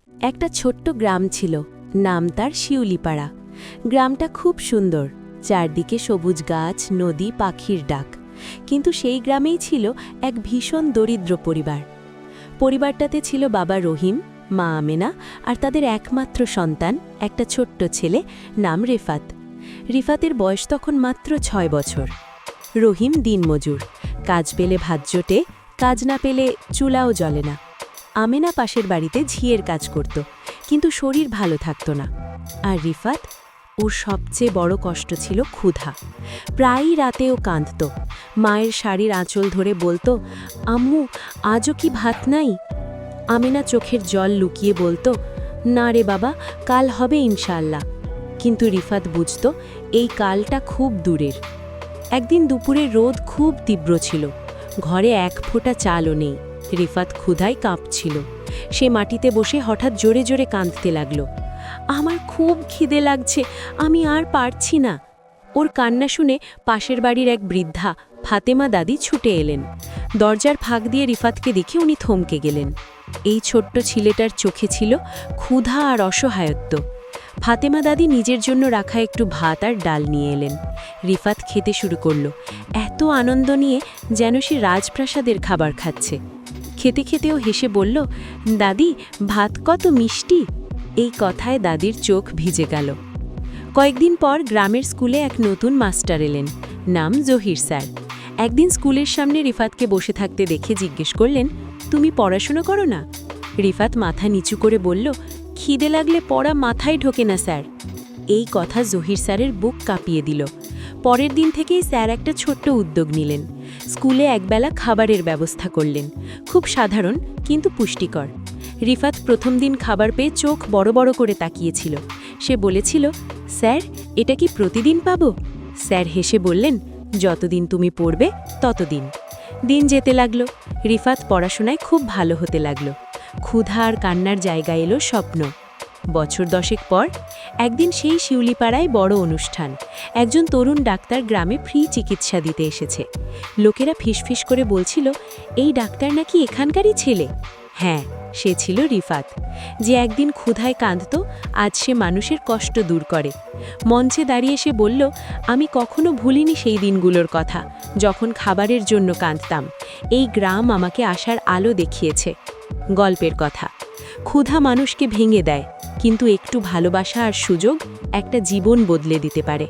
একটা ছোট্ট গ্রাম ছিল, নাম তার শিউলিপাড়া। গ্রামটা খুব সুন্দর, চারদিকে সবুজ গাছ, নদী, পাখির ডাক। কিন্তু সেই গ্রামেই ছিল এক ভীষণ দরিদ্র পরিবার। পরিবারটাতে ছিল বাবা রহিম, মা আমেনা আর তাদের একমাত্র সন্তান একটা ছোট্ট ছেলে, নাম রিফাত। রিফাতের বয়স তখন মাত্র 6 বছর। রহিম দিনমজুর, কাজ পেলে ভাত জোটে, কাজ না পেলে চুলাও জ্বলে না। আমেনা পাশের বাড়িতে ঝিয়ের কাজ করত, কিন্তু শরীর ভালো থাকত না। আর রিফাত, ওর সবচেয়ে বড় কষ্ট ছিল ক্ষুধা। প্রায়ই রাতে ও কাঁদত, মায়ের শাড়ির আঁচল ধরে বলতো, আম্মু আজও কি ভাত নাই? আমেনা চোখের জল লুকিয়ে বলতো, না রে বাবা, কাল হবে ইনশাআল্লাহ। কিন্তু রিফাত বুঝত এই কালটা খুব দূরের। একদিন দুপুরে রোদ খুব তীব্র ছিল, ঘরে এক ফোঁটা চালও নেই। রিফাত ক্ষুধায় কাঁপছিল। সে মাটিতে বসে হঠাৎ জোরে জোরে কাঁদতে লাগল, আমার খুব খিদে লাগছে, আমি আর পারছি না। ওর কান্না শুনে পাশের বাড়ির এক বৃদ্ধা ফাতেমা দাদি ছুটে এলেন। দরজার ফাঁক দিয়ে রিফাতকে দেখে উনি থমকে গেলেন। এই ছোট্ট ছেলেটার চোখে ছিল ক্ষুধা আর অসহায়ত্ব। ফাতেমা দাদি নিজের জন্য রাখা একটু ভাত আর ডাল নিয়ে এলেন। রিফাত খেতে শুরু করল, এত আনন্দ নিয়ে যেন সে রাজপ্রাসাদের খাবার খাচ্ছে। খেতে খেতেও হেসে বলল, দাদি, ভাত কত মিষ্টি। এই কথায় দাদির চোখ ভিজে গেল। কয়েকদিন পর গ্রামের স্কুলে এক নতুন মাস্টার এলেন, নাম জহির স্যার। একদিন স্কুলের সামনে রিফাতকে বসে থাকতে দেখে জিজ্ঞেস করলেন, তুমি পড়াশুনো করো না? রিফাত মাথা নিচু করে বলল, খিদে লাগলে পড়া মাথায় ঢোকে না স্যার। এই কথা জহির স্যারের বুক কাঁপিয়ে দিল। পরের দিন থেকেই স্যার একটা ছোট্ট উদ্যোগ নিলেন। স্কুলে একবেলা খাবারের ব্যবস্থা করলেন, খুব সাধারণ কিন্তু পুষ্টিকর। রিফাত প্রথম দিন খাবার পেয়ে চোখ বড় বড় করে তাকিয়েছিল। সে বলেছিল, স্যার, এটা কি প্রতিদিন পাবো? স্যার হেসে বললেন, যতদিন তুমি পড়বে ততদিন। দিন যেতে লাগলো, রিফাত পড়াশোনায় খুব ভালো হতে লাগলো। ক্ষুধা আর কান্নার জায়গায় এলো স্বপ্ন। বছর 10 পর একদিন সেই শিউলিপাড়ায় বড় অনুষ্ঠান। একজন তরুণ ডাক্তার গ্রামে ফ্রি চিকিৎসা দিতে এসেছে। লোকেরা ফিসফিস করে বলছিল, এই ডাক্তার নাকি এখানকারই ছেলে। হ্যাঁ, সে ছিল রিফাত, যে একদিন ক্ষুধায় কাঁদত, আজ সে মানুষের কষ্ট দূর করে। মঞ্চে দাঁড়িয়ে সে বলল, আমি কখনো ভুলিনি সেই দিনগুলোর কথা, যখন খাবারের জন্য কাঁদতাম। এই গ্রাম আমাকে আশার আলো দেখিয়েছে। গল্পের কথা, ক্ষুধা মানুষকে ভেঙে দেয়, কিন্তু একটু ভালোবাসা আর সুযোগ একটা জীবন বদলে দিতে পারে।